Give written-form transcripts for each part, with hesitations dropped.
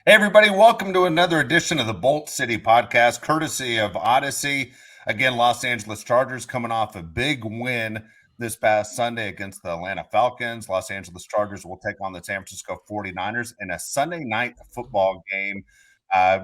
Hey, everybody, welcome to another edition of the Bolt City podcast, courtesy of Odyssey. Again, Los Angeles Chargers coming off a big win this past Sunday against the Atlanta Falcons. Los Angeles Chargers will take on the San Francisco 49ers in a Sunday night football game.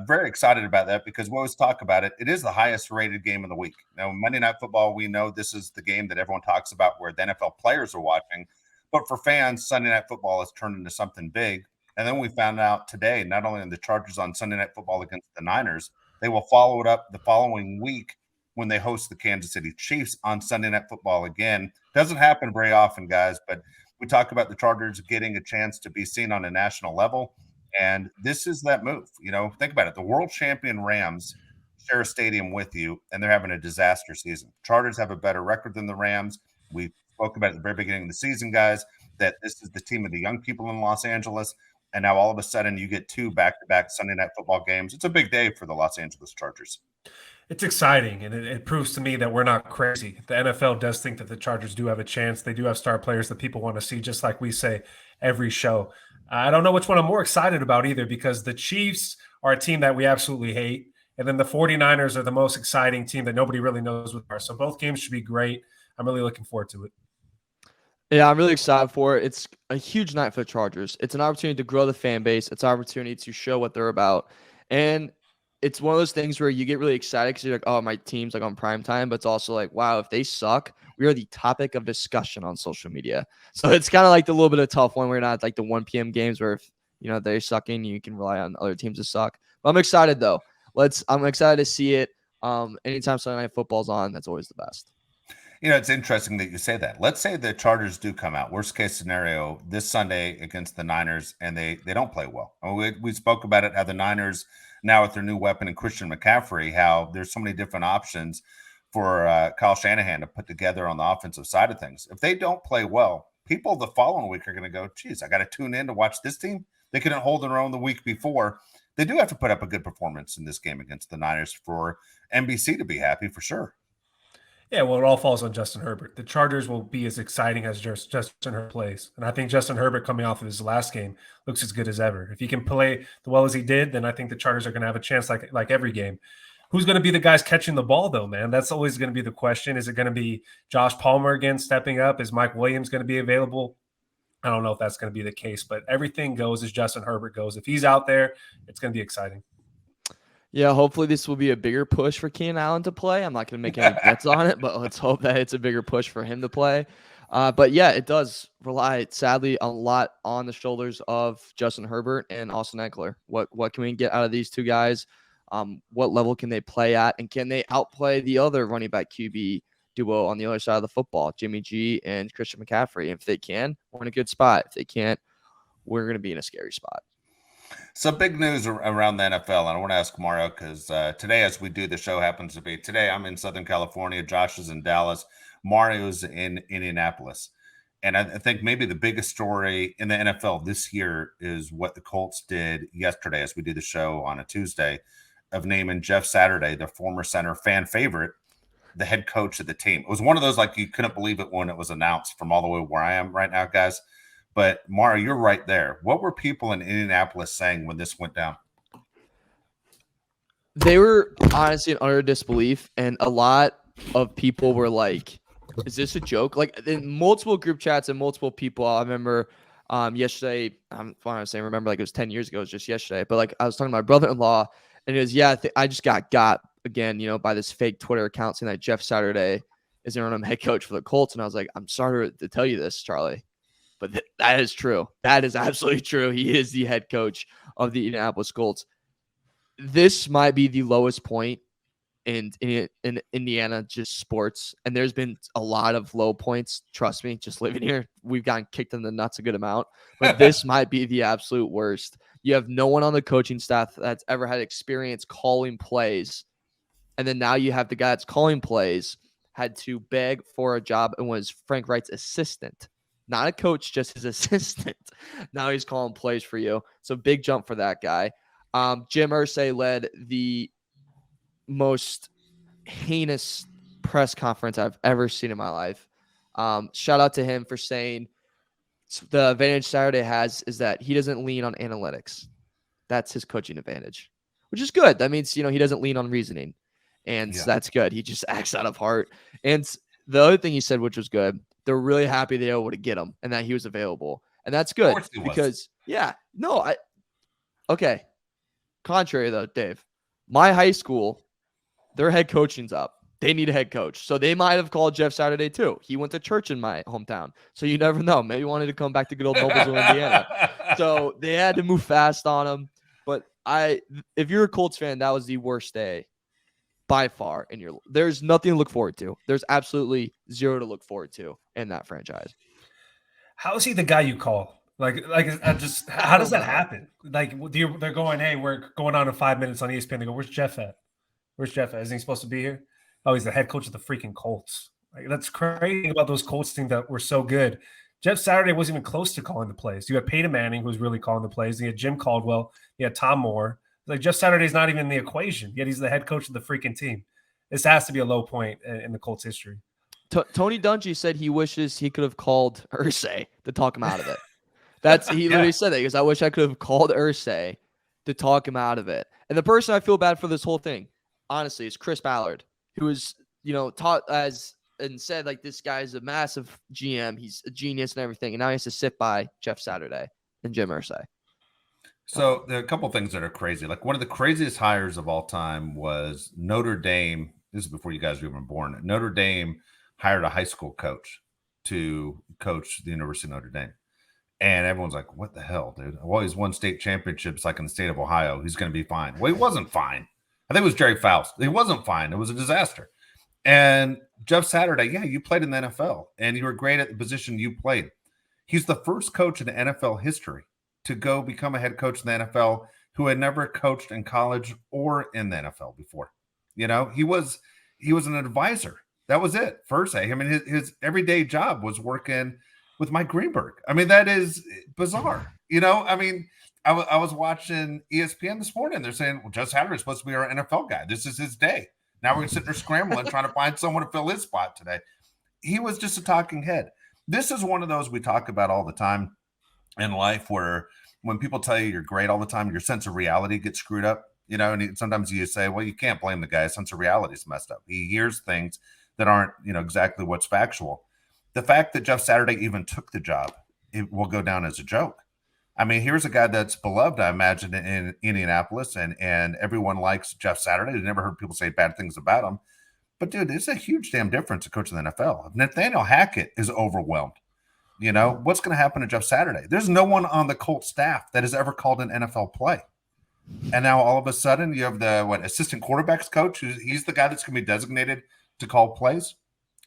Very excited about that because we always talk about it. It is the highest rated game of the week. Now, Monday Night Football, we know this is the game that everyone talks about where the NFL players are watching. But for fans, Sunday Night Football has turned into something big. And then we found out today, not only are the Chargers on Sunday Night Football against the Niners, they will follow it up the following week when they host the Kansas City Chiefs on Sunday Night Football again. Doesn't happen very often, guys, but we talk about the Chargers getting a chance to be seen on a national level, and this is that move. Think about it. The world champion Rams share a stadium with you, and they're having a disaster season. Chargers have a better record than the Rams. We spoke about it at the very beginning of the season, guys, that this is the team of the young people in Los Angeles. And now all of a sudden you get two back-to-back Sunday Night Football games. It's a big day for the Los Angeles Chargers. It's exciting, and it proves to me that we're not crazy. The NFL does think that the Chargers do have a chance. They do have star players that people want to see, just like we say every show. I don't know which one I'm more excited about either, because the Chiefs are a team that we absolutely hate, and then the 49ers are the most exciting team that nobody really knows what they are. So both games should be great. I'm really looking forward to it. Yeah, I'm really excited for it. It's a huge night for the Chargers. It's an opportunity to grow the fan base. It's an opportunity to show what they're about. And it's one of those things where you get really excited because you're like, oh, my team's like on prime time. But it's also like, wow, if they suck, we are the topic of discussion on social media. So it's kind of like the little bit of tough one. We're not like the 1 p.m. games where if they're sucking, you can rely on other teams to suck. But I'm excited though. I'm excited to see it. Anytime Sunday Night Football's on, that's always the best. It's interesting that you say that. Let's say the Chargers do come out, worst case scenario, this Sunday against the Niners, and they don't play well. We spoke about it, how the Niners now with their new weapon in Christian McCaffrey, how there's so many different options for Kyle Shanahan to put together on the offensive side of things. If they don't play well, people the following week are going to go, geez, I got to tune in to watch this team. They couldn't hold their own the week before. They do have to put up a good performance in this game against the Niners for NBC to be happy, for sure. Yeah, well, it all falls on Justin Herbert. The Chargers will be as exciting as Justin Herbert plays. And I think Justin Herbert, coming off of his last game, looks as good as ever. If he can play as well as he did, then I think the Chargers are going to have a chance like every game. Who's going to be the guys catching the ball, though, man? That's always going to be the question. Is it going to be Josh Palmer again stepping up? Is Mike Williams going to be available? I don't know if that's going to be the case, but everything goes as Justin Herbert goes. If he's out there, it's going to be exciting. Yeah, hopefully this will be a bigger push for Keenan Allen to play. I'm not going to make any bets on it, but let's hope that it's a bigger push for him to play. But yeah, it does rely, sadly, a lot on the shoulders of Justin Herbert and Austin Eckler. What can we get out of these two guys? What level can they play at? And can they outplay the other running back QB duo on the other side of the football, Jimmy G and Christian McCaffrey? If they can, we're in a good spot. If they can't, we're going to be in a scary spot. Some big news around the NFL, and I want to ask Mario because today, as we do the show, happens to be today. I'm in Southern California. Josh is in Dallas. Mario's in Indianapolis, and I think maybe the biggest story in the NFL this year is what the Colts did yesterday, as we do the show on a Tuesday, of naming Jeff Saturday, the former center fan favorite, the head coach of the team. It was one of those like you couldn't believe it when it was announced from all the way where I am right now, guys. But, Mario, you're right there. What were people in Indianapolis saying when this went down? They were honestly in utter disbelief, and a lot of people were like, is this a joke? Like, in multiple group chats and multiple people, I remember yesterday, I'm fine to say remember, like it was 10 years ago, it was just yesterday, but like I was talking to my brother-in-law, and he was, I just got again, by this fake Twitter account saying that Jeff Saturday is the interim head coach for the Colts, and I was like, I'm sorry to tell you this, Charlie. But that is true. That is absolutely true. He is the head coach of the Indianapolis Colts. This might be the lowest point in Indiana, just sports. And there's been a lot of low points. Trust me, just living here, we've gotten kicked in the nuts a good amount. But this might be the absolute worst. You have no one on the coaching staff that's ever had experience calling plays. And then now you have the guy that's calling plays had to beg for a job and was Frank Wright's assistant. Not a coach, just his assistant. Now he's calling plays for you. So big jump for that guy. Jim Irsay led the most heinous press conference I've ever seen in my life. Shout out to him for saying the advantage Saturday has is that he doesn't lean on analytics. That's his coaching advantage, which is good. That means, he doesn't lean on reasoning, and that's good. He just acts out of heart. And the other thing he said, which was good, they're really happy they were able to get him and that he was available. And that's good because, okay. Contrary though, Dave, my high school, their head coaching's up. They need a head coach. So they might have called Jeff Saturday too. He went to church in my hometown. So you never know. Maybe he wanted to come back to good old Noblesville, Indiana. So they had to move fast on him. But if you're a Colts fan, that was the worst day by far there's nothing to look forward to. There's absolutely zero to look forward to in that franchise. How is he the guy you call? How does that happen? Like, they're going, hey, we're going on in 5 minutes on ESPN. They go, where's Jeff at? Isn't he supposed to be here? Oh, he's the head coach of the freaking Colts. Like, that's crazy about those Colts teams that were so good. Jeff Saturday wasn't even close to calling the plays. You had Peyton Manning, who was really calling the plays. You had Jim Caldwell. You had Tom Moore. Like, Jeff Saturday's not even in the equation, yet he's the head coach of the freaking team. This has to be a low point in the Colts history. Tony Dungy said he wishes he could have called Irsay to talk him out of it. He literally said that. He goes, I wish I could have called Irsay to talk him out of it. And the person I feel bad for this whole thing, honestly, is Chris Ballard, who was, taught and said, like, this guy's a massive GM. He's a genius and everything. And now he has to sit by Jeff Saturday and Jim Irsay. So there are a couple of things that are crazy. Like, one of the craziest hires of all time was Notre Dame. This is before you guys were even born. Notre Dame hired a high school coach to coach the University of Notre Dame. And everyone's like, what the hell, dude? Well, he's won state championships like in the state of Ohio. He's going to be fine. Well, he wasn't fine. I think it was Jerry Faust. He wasn't fine. It was a disaster. And Jeff Saturday, you played in the NFL, and you were great at the position you played. He's the first coach in the NFL history to go become a head coach in the NFL who had never coached in college or in the NFL before. He was an advisor. That was it. First, I mean, his everyday job was working with Mike Greenberg. I mean, that is bizarre. I mean, I was watching ESPN this morning. They're saying, well, Jeff Saturday is supposed to be our NFL guy. This is his day. Now we're sitting there scrambling, trying to find someone to fill his spot today. He was just a talking head. This is one of those we talk about all the time in life, where when people tell you you're great all the time, your sense of reality gets screwed up. And sometimes you say, well, you can't blame the guy. His sense of reality is messed up. He hears things that aren't, exactly what's factual. The fact that Jeff Saturday even took the job, it will go down as a joke. I mean, here's a guy that's beloved, I imagine, in Indianapolis, and everyone likes Jeff Saturday. I've never heard people say bad things about him. But, dude, it's a huge damn difference to coach in the NFL. If Nathaniel Hackett is overwhelmed, what's going to happen to Jeff Saturday? There's no one on the Colts staff that has ever called an NFL play. And now all of a sudden you have the assistant quarterbacks coach. He's the guy that's going to be designated to call plays.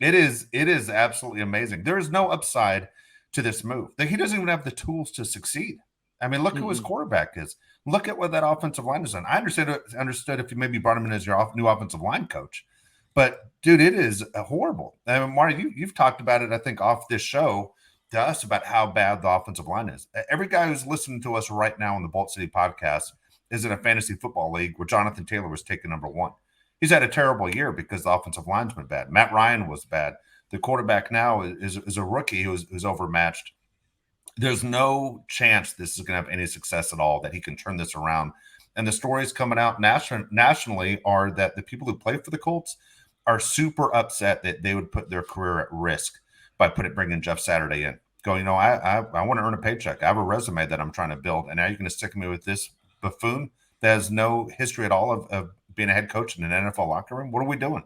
It is absolutely amazing. There is no upside to this move. He doesn't even have the tools to succeed. I mean, look who his quarterback is. Look at what that offensive line has done. I understood if you maybe brought him in as your new offensive line coach. But, dude, it is horrible. I mean, Mario, you've talked about it, I think, off this show to us about how bad the offensive line is. Every guy who's listening to us right now on the Bolt City podcast is in a fantasy football league where Jonathan Taylor was taken number one. He's had a terrible year because the offensive line's been bad. Matt Ryan was bad. The quarterback now is a rookie who's overmatched. There's no chance this is going to have any success at all, that he can turn this around. And the stories coming out nationally are that the people who play for the Colts are super upset that they would put their career at risk by bringing Jeff Saturday in. Going, I want to earn a paycheck. I have a resume that I'm trying to build, and now you're going to stick me with this buffoon that has no history at all of being a head coach in an NFL locker room? What are we doing?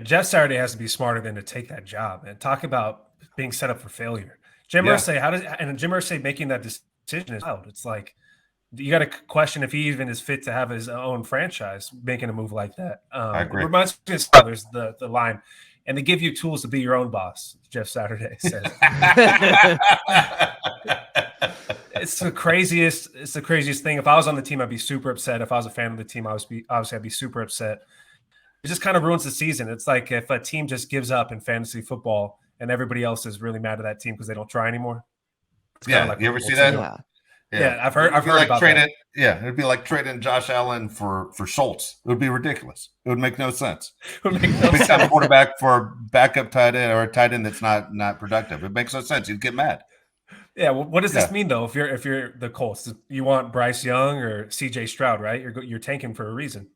Jeff Saturday has to be smarter than to take that job, and talk about being set up for failure. Jim Irsay, Jim Irsay making that decision is out. It's like, you got to question if he even is fit to have his own franchise making a move like that. I agree. It reminds me of Steelers, the line, and they give you tools to be your own boss. Jeff Saturday says. It's the craziest thing. If I was on the team, I'd be super upset. If I was a fan of the team, obviously I'd be super upset. It just kind of ruins the season. It's like if a team just gives up in fantasy football and everybody else is really mad at that team because they don't try anymore. Yeah, like you ever see that? Yeah, I've heard about that. Yeah, it'd be like trading Josh Allen for Schultz. It would be ridiculous. It would make no sense. It would make no sense. A quarterback for backup tight end or a tight end that's not productive. It makes no sense. You'd get mad. Yeah. Well, what does Yeah. this mean though? If you're the Colts, you want Bryce Young or C.J. Stroud, right? You're tanking for a reason.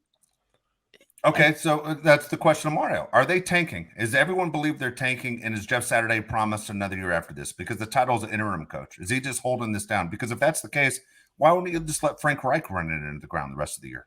Okay, so that's the question of Mario. Are they tanking? Is everyone believe they're tanking? And is Jeff Saturday promised another year after this? Because the title's an interim coach. Is he just holding this down? Because if that's the case, why wouldn't he just let Frank Reich run it into the ground the rest of the year?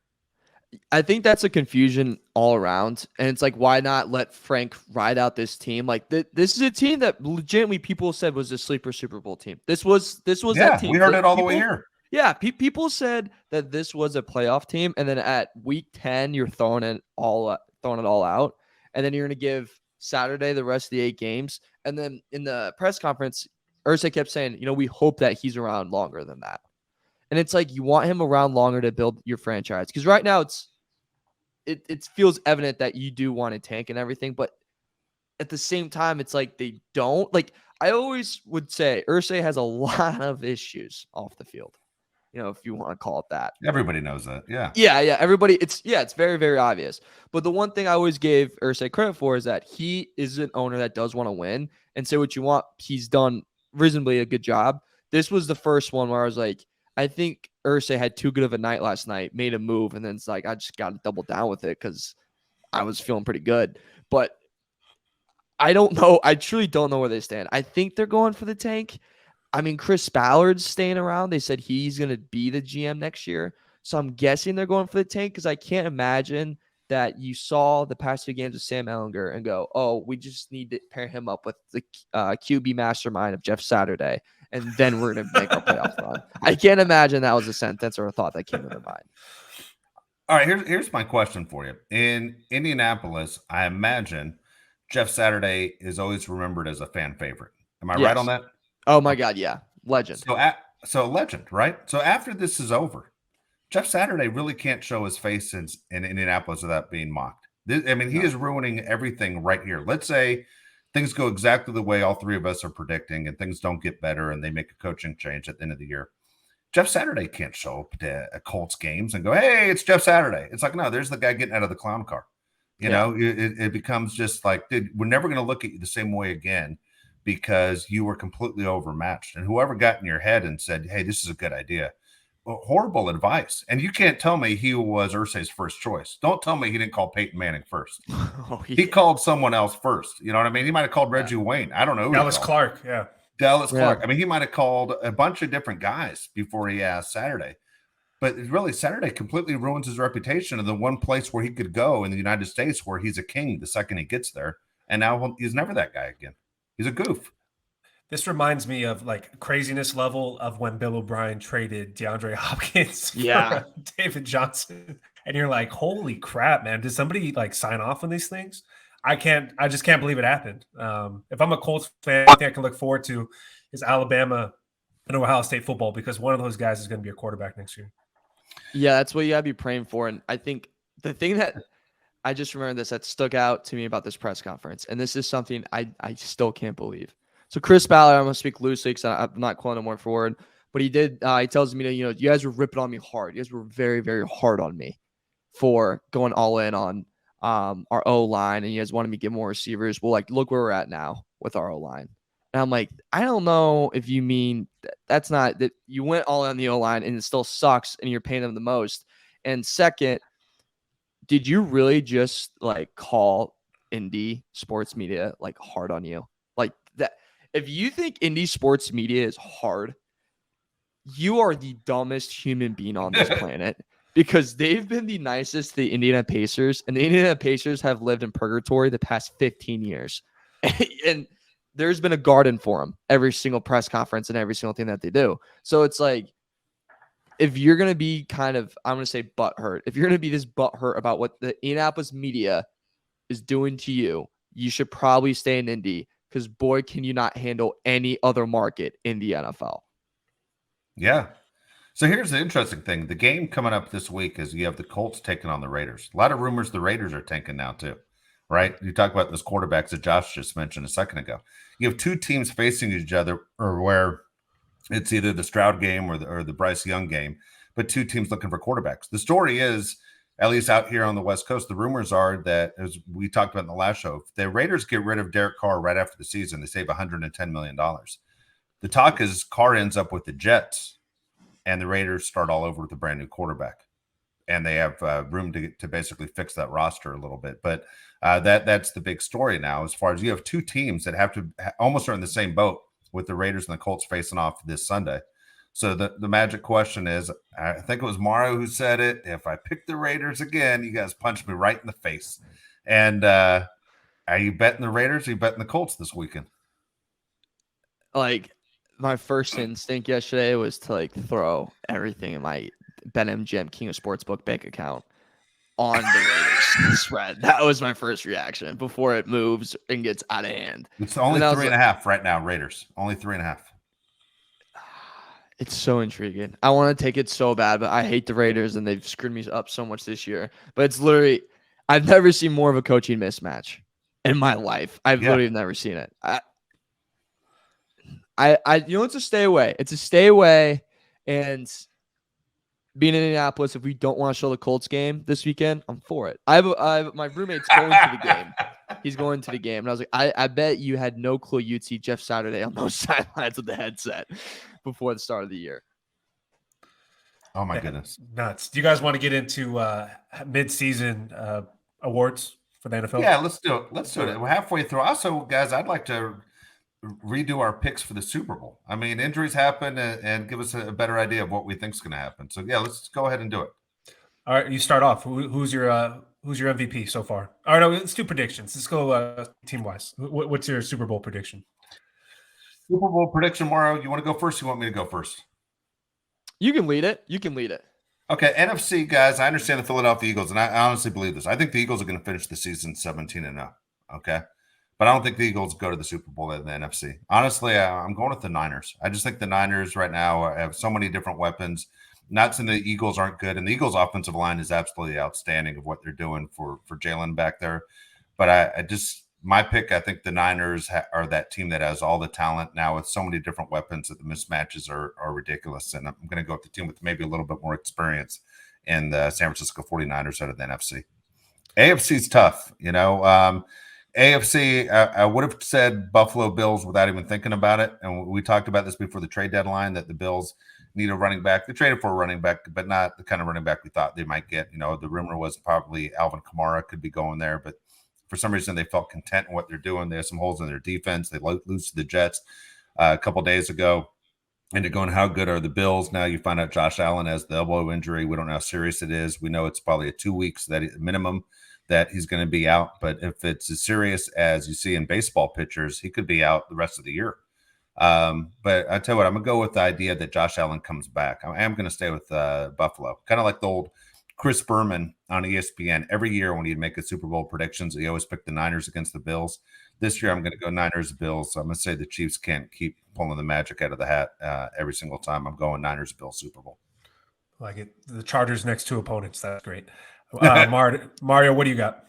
I think that's a confusion all around. And it's like, why not let Frank ride out this team? Like this is a team that legitimately people said was a sleeper Super Bowl team. This was that team. We heard it all the way here. Yeah, people said that this was a playoff team, and then at week 10, you're throwing it all out, and then you're going to give Saturday the rest of the 8 games, and then in the press conference, Irsay kept saying, we hope that he's around longer than that, and it's like you want him around longer to build your franchise because right now it feels evident that you do want to tank and everything, but at the same time, it's like they don't. Like I always would say, Irsay has a lot of issues off the field. If you want to call it that. Everybody knows that. Yeah. Yeah. Everybody. It's very, very obvious. But the one thing I always gave Irsay credit for is that he is an owner that does want to win and say what you want. He's done reasonably a good job. This was the first one where I was like, I think Irsay had too good of a night last night, made a move, and then it's like, I just got to double down with it because I was feeling pretty good. But I don't know. I truly don't know where they stand. I think they're going for the tank. I mean, Chris Ballard's staying around. They said he's going to be the GM next year. So I'm guessing they're going for the tank because I can't imagine that you saw the past 2 games of Sam Ehlinger and go, oh, we just need to pair him up with the QB mastermind of Jeff Saturday, and then we're going to make our playoff run. I can't imagine that was a sentence or a thought that came to their mind. All right, here's my question for you. In Indianapolis, I imagine Jeff Saturday is always remembered as a fan favorite. Am I right on that? Oh my God, yeah. Legend. So legend, right? So after this is over, Jeff Saturday really can't show his face in Indianapolis without being mocked. He is ruining everything right here. Let's say things go exactly the way all 3 of us are predicting and things don't get better and they make a coaching change at the end of the year. Jeff Saturday can't show up to Colts games and go, hey, it's Jeff Saturday. It's like, no, there's the guy getting out of the clown car. It becomes just like, dude, we're never going to look at you the same way again, because you were completely overmatched. And whoever got in your head and said, hey, this is a good idea, horrible advice. And you can't tell me he was Irsay's first choice. Don't tell me he didn't call Peyton Manning first. He called someone else first. You know what I mean? He might have called Reggie Wayne. I don't know. Dallas Clark. Yeah. Dallas Clark. I mean, he might have called a bunch of different guys before he asked Saturday. But really, Saturday completely ruins his reputation in the one place where he could go in the United States where he's a king the second he gets there. And now he's never that guy again. He's a goof. This reminds me of like craziness level of when Bill O'Brien traded DeAndre Hopkins for David Johnson. And you're like, holy crap, man. Did somebody like sign off on these things? I just can't believe it happened. If I'm a Colts fan, I think I can look forward to is Alabama and Ohio State football, because one of those guys is going to be a quarterback next year. Yeah, that's what you gotta be praying for. And I think the thing that I just remember that stuck out to me about this press conference, and this is something I still can't believe. So Chris Ballard, I'm going to speak loosely because I'm not calling him word for word, but he did. He tells me that, you guys were ripping on me hard. You guys were very, very hard on me for going all in on our O-line, and you guys wanted me to get more receivers. Well, like, look where we're at now with our O-line. And I'm like, I don't know if you mean that's not that you went all in on the O-line and it still sucks and you're paying them the most. And second, did you really just like call indie sports media like hard on you? Like that, if you think indie sports media is hard, you are the dumbest human being on this planet, because they've been the nicest to the Indiana Pacers, and the Indiana Pacers have lived in purgatory the past 15 years. And there's been a garden for them every single press conference and every single thing that they do. So it's like, if you're going to be kind of, I'm going to say butthurt, if you're going to be this butthurt about what the Indianapolis media is doing to you, you should probably stay in Indy, because boy, can you not handle any other market in the NFL. Yeah. So here's the interesting thing. The game coming up this week is you have the Colts taking on the Raiders. A lot of rumors the Raiders are tanking now too, right? You talk about those quarterbacks that Josh just mentioned a second ago. You have 2 teams facing each other, or where it's either the Stroud game or the Bryce Young game, but 2 teams looking for quarterbacks. The story is, at least out here on the West Coast, the rumors are that, as we talked about in the last show, if the Raiders get rid of Derek Carr right after the season, they save $110 million. The talk is Carr ends up with the Jets, and the Raiders start all over with a brand new quarterback, and they have room to basically fix that roster a little bit. But that's the big story now, as far as you have two teams that have to almost are in the same boat with the Raiders and the Colts facing off this Sunday. So the magic question is, I think it was Mario who said it, if I pick the Raiders again, you guys punch me right in the face. And are you betting the Raiders or are you betting the Colts this weekend? Like, my first instinct yesterday was to like throw everything in my BetMGM King of Sportsbook bank account on the Raiders spread. That was my first reaction before it moves and gets out of hand. It's only 3.5 right now, Raiders. Only 3.5. It's so intriguing. I want to take it so bad, but I hate the Raiders and they've screwed me up so much this year. But it's literally, I've never seen more of a coaching mismatch in my life. I've literally never seen it. It's a stay away. It's a stay away. And being in Indianapolis, if we don't want to show the Colts game this weekend, I'm for it. I have my roommate's going to the game. He's going to the game. And I was like, I bet you had no clue you'd see Jeff Saturday on those sidelines with the headset before the start of the year. Oh, my goodness. Nuts. Do you guys want to get into mid-season awards for the NFL? Yeah, let's do it. We're halfway through. Also, guys, I'd like to redo our picks for the Super Bowl. I mean, injuries happen and give us a better idea of what we think is going to happen. So, yeah, let's go ahead and do it. All right, you start off. Who's your MVP so far? All right, no, let's do predictions. Let's go team-wise. What's your Super Bowl prediction? Super Bowl prediction, Mario. You want to go first? Or you want me to go first? You can lead it. Okay, NFC, guys, I understand the Philadelphia Eagles, and I honestly believe this. I think the Eagles are going to finish the season 17-0, okay? But I don't think the Eagles go to the Super Bowl in the NFC. Honestly, I'm going with the Niners. I just think the Niners right now have so many different weapons. Not saying the Eagles aren't good, and the Eagles' offensive line is absolutely outstanding of what they're doing for Jalen back there. But I just my pick, I think the Niners are that team that has all the talent now with so many different weapons that the mismatches are ridiculous. And I'm going to go with the team with maybe a little bit more experience in the San Francisco 49ers out of the NFC. AFC is tough, AFC, I would have said Buffalo Bills without even thinking about it. And we talked about this before the trade deadline, that the Bills need a running back. They traded for a running back, but not the kind of running back we thought they might get. The rumor was probably Alvin Kamara could be going there, but for some reason they felt content in what they're doing. They have some holes in their defense. They lose to the Jets a couple days ago. And they're going, how good are the Bills? Now you find out Josh Allen has the elbow injury. We don't know how serious it is. We know it's probably a 2 weeks that minimum that he's going to be out. But if it's as serious as you see in baseball pitchers, he could be out the rest of the year. But I tell you what, I'm going to go with the idea that Josh Allen comes back. I am going to stay with Buffalo, kind of like the old Chris Berman on ESPN. Every year when he'd make a Super Bowl predictions, he always picked the Niners against the Bills. This year, I'm going to go Niners Bills. So I'm going to say the Chiefs can't keep pulling the magic out of the hat every single time. I'm going Niners Bills Super Bowl. Like it, the Chargers' next two opponents. That's great. Mario, what do you got?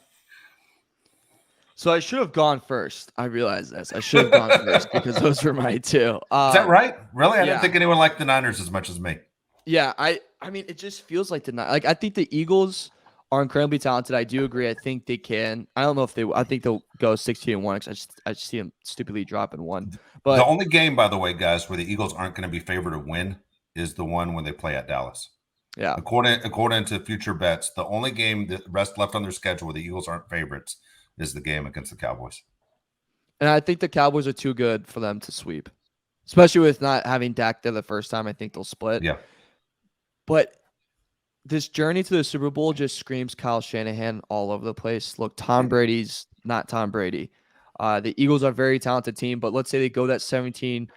So I should have gone first. I realize this. I should have gone first because those were my two. Is that right? Really? I didn't think anyone liked the Niners as much as me. Yeah, I mean, it just feels like I think the Eagles are incredibly talented. I do agree. I think they can. I don't know if they. I think they'll go 16-1. I just see them stupidly dropping one. But the only game, by the way, guys, where the Eagles aren't going to be favored to win is the one when they play at Dallas. Yeah. According to future bets, the only game that rest left on their schedule where the Eagles aren't favorites is the game against the Cowboys. And I think the Cowboys are too good for them to sweep, especially with not having Dak there the first time. I think they'll split. Yeah. But this journey to the Super Bowl just screams Kyle Shanahan all over the place. Look, Tom Brady's not Tom Brady. The Eagles are a very talented team, but let's say they go that 17-0.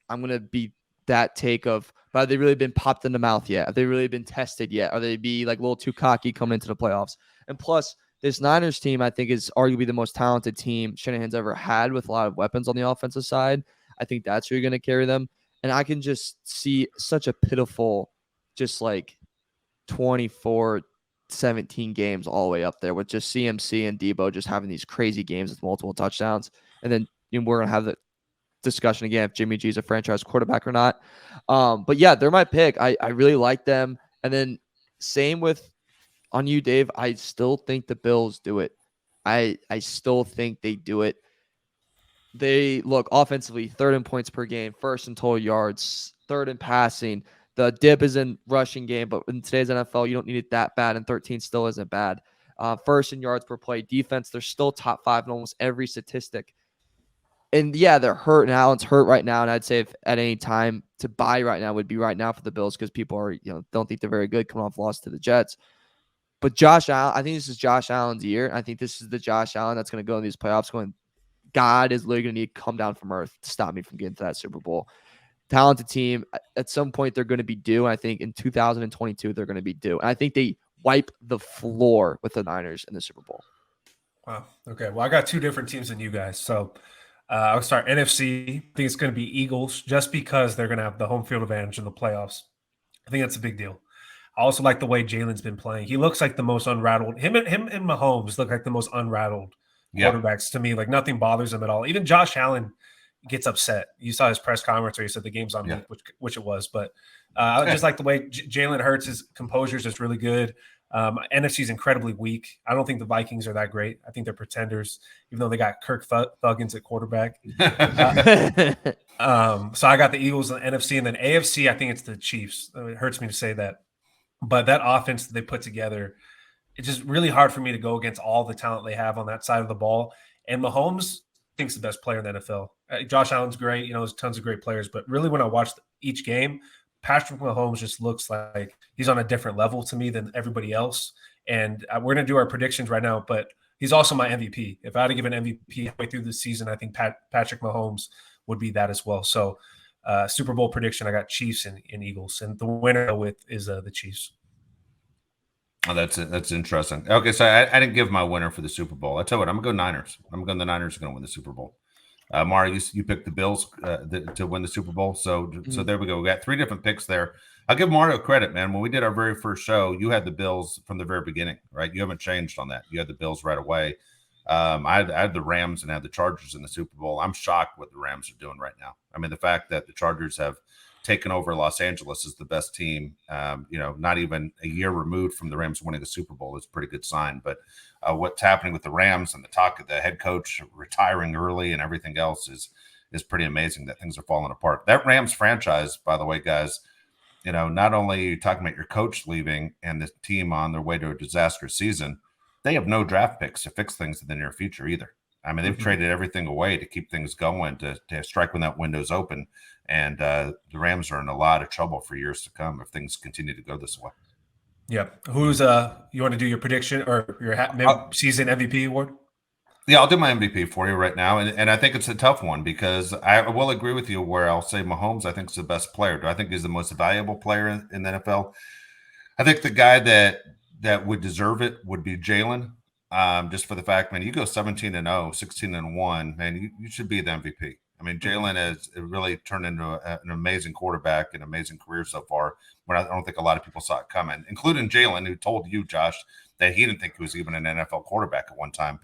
I'm going to be that take of, but have they really been popped in the mouth yet? Have they really been tested yet? Are they be like a little too cocky coming into the playoffs? And plus, this Niners team, I think, is arguably the most talented team Shanahan's ever had with a lot of weapons on the offensive side. I think that's who you're going to carry them. And I can just see such a pitiful, just like 24-17 games all the way up there with just CMC and Debo just having these crazy games with multiple touchdowns. And then we're going to have the discussion again if Jimmy G is a franchise quarterback or not. But yeah, they're my pick. I really like them. And then same with on you, Dave. I still think the Bills do it. I still think they do it. They look offensively third in points per game, first in total yards, third in passing. The dip is in rushing game, but in today's NFL, you don't need it that bad, and 13 still isn't bad. First in yards per play. Defense, they're still top 5 in almost every statistic. And yeah, they're hurt, and Allen's hurt right now. And I'd say if at any time to buy right now would be right now for the Bills because people are, don't think they're very good coming off loss to the Jets. But Josh Allen, I think this is Josh Allen's year. I think this is the Josh Allen that's going to go in these playoffs going, God is literally going to need to come down from earth to stop me from getting to that Super Bowl. Talented team. At some point, they're going to be due. And I think in 2022, they're going to be due. And I think they wipe the floor with the Niners in the Super Bowl. Wow. Okay. Well, I got 2 different teams than you guys. So I'll start NFC. I think it's going to be Eagles just because they're going to have the home field advantage in the playoffs. I think that's a big deal. I also like the way Jalen's been playing. He looks like the most unrattled. Him and Mahomes look like the most unrattled quarterbacks to me. Like nothing bothers him at all. Even Josh Allen gets upset. You saw his press conference where he said the game's on me, which it was. But I just like the way Jalen Hurts' his composure is just really good. NFC is incredibly weak. I don't think the Vikings are that great. I think they're pretenders, even though they got Kirk Thuggins at quarterback. So I got the Eagles in the NFC, and then AFC, I think it's the Chiefs. It hurts me to say that. But that offense that they put together, it's just really hard for me to go against all the talent they have on that side of the ball. And Mahomes, I think, is the best player in the NFL. Josh Allen's great. There's tons of great players. But really, when I watch each game, Patrick Mahomes just looks like he's on a different level to me than everybody else. And we're going to do our predictions right now, but he's also my MVP. If I had to give an MVP halfway through the season, I think Patrick Mahomes would be that as well. So Super Bowl prediction, I got Chiefs and Eagles. And the winner is the Chiefs. Oh, that's interesting. Okay, so I didn't give my winner for the Super Bowl. I tell you what, I'm going to go Niners. The Niners are going to win the Super Bowl. Mario, you picked the Bills to win the Super Bowl. So there we go. We got 3 different picks there. I'll give Mario credit, man. When we did our very first show, you had the Bills from the very beginning, right? You haven't changed on that. You had the Bills right away. I had the Rams and had the Chargers in the Super Bowl. I'm shocked what the Rams are doing right now. I mean, the fact that the Chargers have taken over Los Angeles as the best team, not even a year removed from the Rams winning the Super Bowl is a pretty good sign. But what's happening with the Rams and the talk of the head coach retiring early and everything else is pretty amazing that things are falling apart. That Rams franchise, by the way, guys, not only are you talking about your coach leaving and the team on their way to a disastrous season, they have no draft picks to fix things in the near future either. I mean, they've traded everything away to keep things going, to strike when that window's open. And the Rams are in a lot of trouble for years to come if things continue to go this way. Yeah. Who's you want to do your prediction or your season MVP award? Yeah, I'll do my MVP for you right now. And I think it's a tough one because I will agree with you where I'll say Mahomes, I think, is the best player. Do I think he's the most valuable player in the NFL? I think the guy that would deserve it would be Jalen. Just for the fact, man, you go 17-0, 16-1, man, you should be the MVP. I mean, Jalen has really turned into an amazing quarterback, an amazing career so far. When I don't think a lot of people saw it coming, including Jalen, who told you, Josh, that he didn't think he was even an NFL quarterback at one time.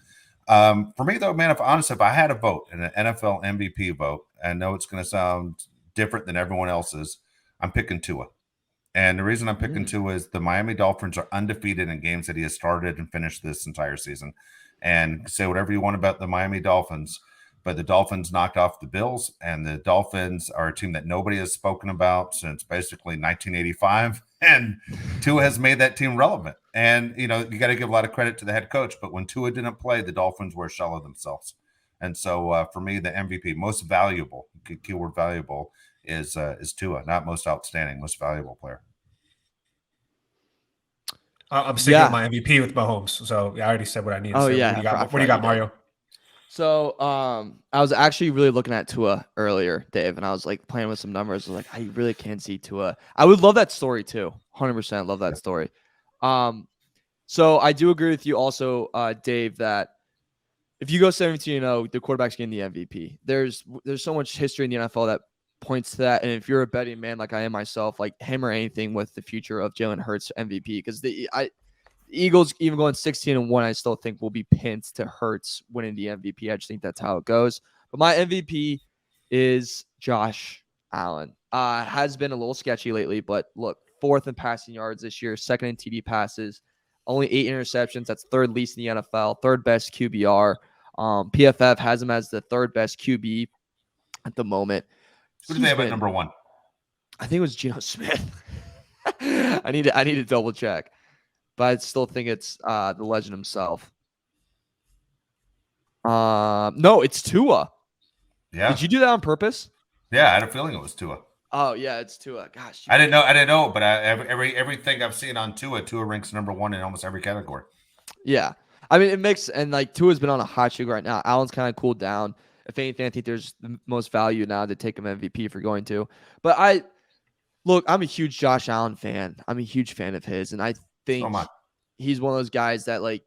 For me, though, man, if I had a vote, an NFL MVP vote, I know it's going to sound different than everyone else's, I'm picking Tua. And the reason I'm picking Tua is the Miami Dolphins are undefeated in games that he has started and finished this entire season. And say whatever you want about the Miami Dolphins, but the Dolphins knocked off the Bills, and the Dolphins are a team that nobody has spoken about since basically 1985. And Tua has made that team relevant. And, you got to give a lot of credit to the head coach. But when Tua didn't play, the Dolphins were a shell of themselves. And so for me, the MVP, most valuable, keyword valuable, is Tua, not most outstanding, most valuable player. I'm sticking with my MVP with Mahomes. So I already said what I needed to say. What do you got, Mario? So I was actually really looking at Tua earlier, Dave, and I was like playing with some numbers. I was like, I really can't see Tua. I would love that story too. 100% love that story. So I do agree with you also, Dave, that if you go 17-0, the quarterback's getting the MVP. There's so much history in the NFL that points to that. And if you're a betting man like I am myself, like him or anything with the future of Jalen Hurts MVP, because the Eagles even going 16-1, I still think will be pinned to Hurts winning the MVP. I just think that's how it goes. But my MVP is Josh Allen. Has been a little sketchy lately, but look, 4th in passing yards this year, 2nd in TD passes, only 8 interceptions. That's 3rd least in the NFL, 3rd best QBR. PFF has him as the third best QB at the moment. Who do they have at number 1? I think it was Geno Smith. I need to double check, but I still think it's the legend himself. No, it's Tua. Yeah. Did you do that on purpose? Yeah, I had a feeling it was Tua. Oh yeah, it's Tua. Gosh, I didn't know, but everything I've seen on Tua ranks number 1 in almost every category. Yeah, I mean it makes, and like Tua's been on a hot streak right now. Allen's kind of cooled down. If anything, I think there's the most value now to take him MVP if you're going to. But I'm a huge Josh Allen fan. I'm a huge fan of his, and I think he's one of those guys that, like,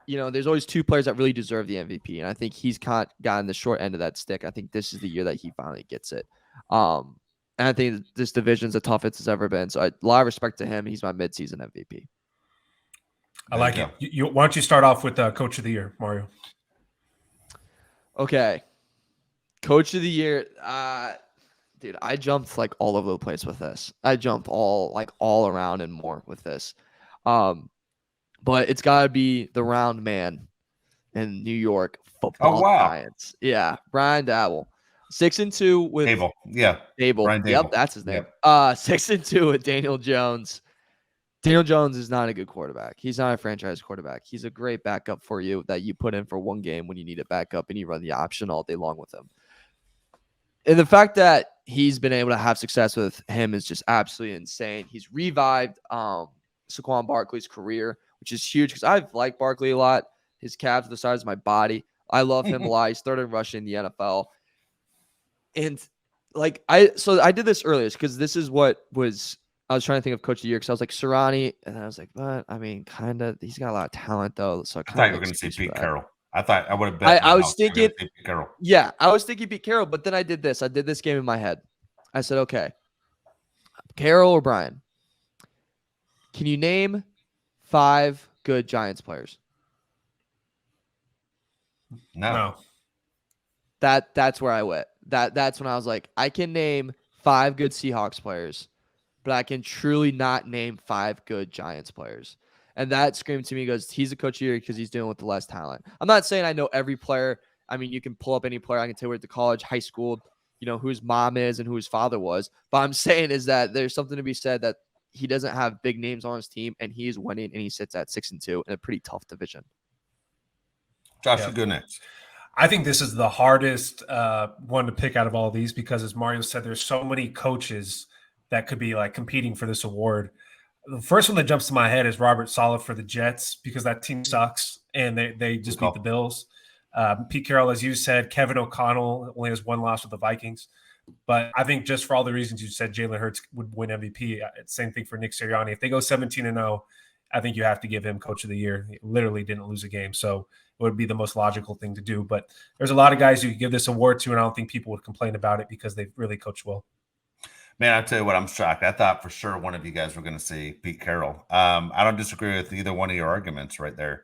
there's always two players that really deserve the MVP, and I think he's gotten the short end of that stick. I think this is the year that he finally gets it. And I think this division's the toughest it's ever been. So a lot of respect to him. He's my midseason MVP. I like it. Why don't you start off with Coach of the Year, Mario? Okay. Coach of the Year. Dude, I jumped like all over the place with this. I jumped all around and more with this. But it's got to be the round man in New York Football Giants. Yeah, Brian Daboll. 6-2 with Daboll. Yeah. Daboll. Brian Daboll. Yep, that's his name. Yep. 6-2 with Daniel Jones. Daniel Jones is not a good quarterback. He's not a franchise quarterback. He's a great backup for you that you put in for one game when you need a backup and you run the option all day long with him. And the fact that he's been able to have success with him is just absolutely insane. He's revived Saquon Barkley's career, which is huge because I've liked Barkley a lot. His calves are the size of my body. I love him a lot. He's third in rushing in the NFL. And I did this earlier because this is what I was trying to think of Coach of the Year because I was like Sirianni, and I was like, but I mean, kind of. He's got a lot of talent though. So I thought you were going to say Pete Carroll. I thought I would have bet. I was thinking Pete Carroll. Yeah, I was thinking Pete Carroll, but then I did this. I did this game in my head. I said, okay, Carroll or Brian, can you name 5 good Giants players? No. That's where I went. That's when I was like, I can name 5 good Seahawks players, but I can truly not name 5 good Giants players. And that screamed to me, goes, he's a coach here because he's dealing with the less talent. I'm not saying I know every player. I mean, you can pull up any player. I can tell you where to college, high school, who his mom is and who his father was. But I'm saying is that there's something to be said that he doesn't have big names on his team, and he is winning, and he sits at 6-2 in a pretty tough division. Josh, you go next. I think this is the hardest one to pick out of all of these because, as Mario said, there's so many coaches that could be like competing for this award. The first one that jumps to my head is Robert Saleh for the Jets because that team sucks and they just beat the Bills. Pete Carroll, as you said, Kevin O'Connell only has 1 loss with the Vikings. But I think just for all the reasons you said, Jalen Hurts would win MVP. Same thing for Nick Sirianni. If they go 17-0, I think you have to give him Coach of the Year. He literally didn't lose a game. So it would be the most logical thing to do. But there's a lot of guys you could give this award to, and I don't think people would complain about it because they've really coached well. Man, I'll tell you what, I'm shocked. I thought for sure one of you guys were going to say Pete Carroll. I don't disagree with either one of your arguments right there.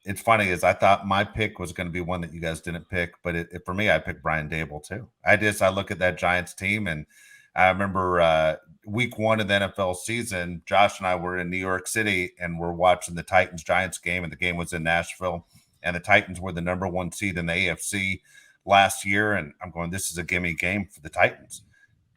It's funny is I thought my pick was going to be one that you guys didn't pick, but for me, I picked Brian Daboll too. I look at that Giants team, and I remember week 1 of the NFL season, Josh and I were in New York City, and we're watching the Titans-Giants game, and the game was in Nashville, and the Titans were the number 1 seed in the AFC last year, and I'm going, this is a gimme game for the Titans.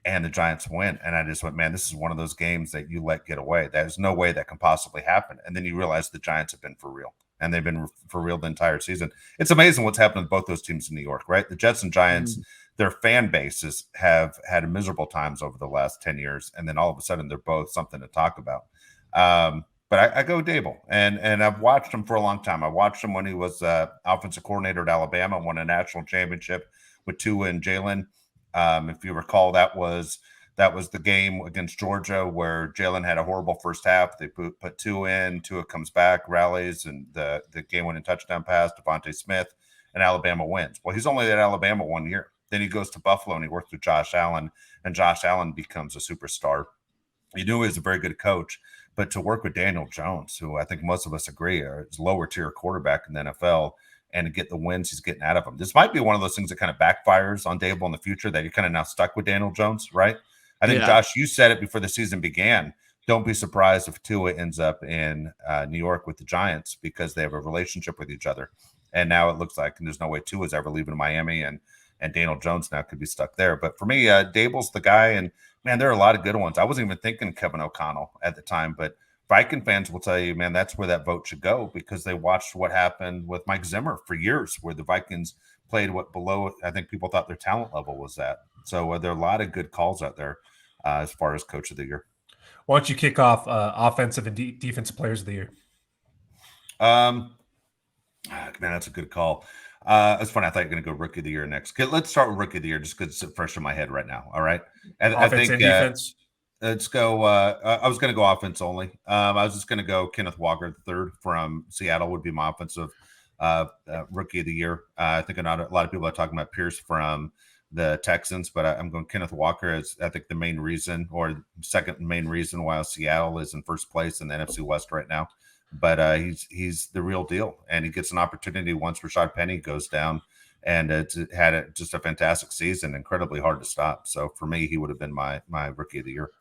And the Giants win. And I just went, man, this is one of those games that you let get away. There's no way that can possibly happen. And then you realize the Giants have been for real. And they've been for real the entire season. It's amazing what's happened with both those teams in New York, right? The Jets and Giants, their fan bases have had miserable times over the last 10 years. And then all of a sudden, they're both something to talk about. But I go Daboll. And I've watched him for a long time. I watched him when he was offensive coordinator at Alabama, won a national championship with Tua and Jalen. If you recall, that was the game against Georgia where Jalen had a horrible first half. They put Tua in. Tua comes back, rallies, and the game-winning touchdown pass to Devontae Smith, and Alabama wins. Well, he's only at Alabama 1 year. Then he goes to Buffalo, and he works with Josh Allen, and Josh Allen becomes a superstar. You knew he was a very good coach, but to work with Daniel Jones, who I think most of us agree is lower-tier quarterback in the NFL, and to get the wins he's getting out of them. This might be one of those things that kind of backfires on Daboll in the future, that you're kind of now stuck with Daniel Jones, right? I think, Josh, you said it before the season began. Don't be surprised if Tua ends up in New York with the Giants because they have a relationship with each other. And now it looks like there's no way Tua's ever leaving Miami, and Daniel Jones now could be stuck there. But for me, Dable's the guy, and man, there are a lot of good ones. I wasn't even thinking Kevin O'Connell at the time, but Viking fans will tell you, man, that's where that vote should go, because they watched what happened with Mike Zimmer for years, where the Vikings played what below, I think people thought their talent level was at. So there are a lot of good calls out there as far as coach of the year. Why don't you kick off offensive and defensive players of the year? Man, that's a good call. It's funny. I thought you were going to go rookie of the year next. Let's start with rookie of the year just because it's fresh in my head right now. All right. I think and defense. Let's go. I was going to go offense only. I was just going to go Kenneth Walker III from Seattle would be my offensive rookie of the year. I think a lot of people are talking about Pierce from the Texans, but I'm going Kenneth Walker as I think the main reason, or second main reason why Seattle is in first place in the NFC West right now. But he's the real deal, and he gets an opportunity once Rashad Penny goes down, and it's had just a fantastic season, incredibly hard to stop. So for me, he would have been my rookie of the year.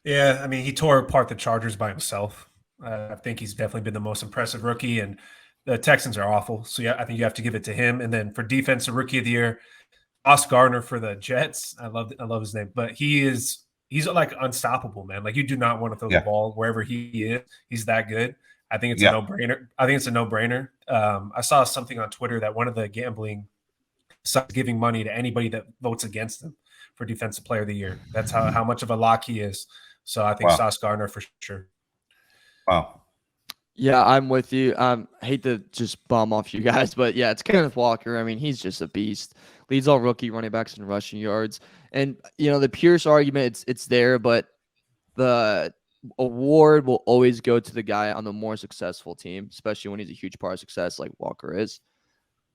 Yeah, I mean, he tore apart the Chargers by himself. I think he's definitely been the most impressive rookie, and the Texans are awful. So yeah, I think you have to give it to him. And then for defensive rookie of the year, Sauce Gardner for the Jets. I love his name, but he's like unstoppable, man. Like you do not want to throw the ball wherever he is. He's that good. I think it's a no-brainer. I saw something on Twitter that one of the gambling sites giving money to anybody that votes against him for defensive player of the year. That's how much of a lock he is. So I think Sauce Gardner for sure. Wow. Yeah, I'm with you. I hate to just bum off you guys, but yeah, it's Kenneth Walker. I mean, he's just a beast. Leads all rookie running backs in rushing yards. And, the Pierce argument, it's there, but the award will always go to the guy on the more successful team, especially when he's a huge part of success like Walker is.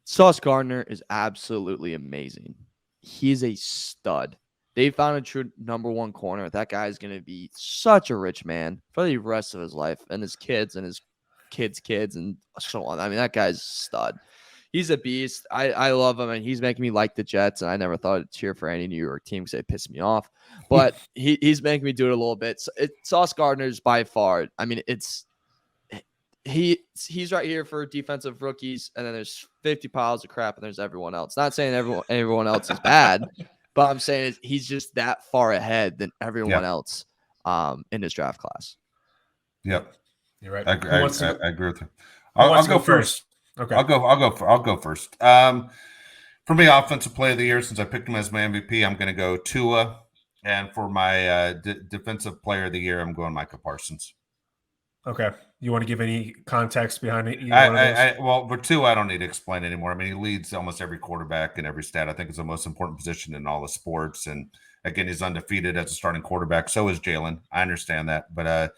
Sauce Gardner is absolutely amazing. He's a stud. They found a true number one corner. That guy is going to be such a rich man for the rest of his life, and his kids and his kids and so on. I mean, that guy's a stud. He's a beast. I love him, and he's making me like the Jets, and I never thought I'd cheer for any New York team because they piss me off. But he's making me do it a little bit. So Sauce Gardner's by far, I mean, he's right here for defensive rookies, and then there's 50 piles of crap, and there's everyone else. Not saying everyone else is bad, but I'm saying he's just that far ahead than everyone else in this draft class. Yep, you're right. I agree with you. I'll go first. Okay, I'll go first. For me, offensive player of the year, since I picked him as my MVP, I'm going to go Tua, and for my defensive player of the year, I'm going Micah Parsons. Okay. You want to give any context behind it? Well, for Tua, I don't need to explain anymore. I mean, he leads almost every quarterback in every stat. I think it's the most important position in all the sports. And again, he's undefeated as a starting quarterback. So is Jalen. I understand that. But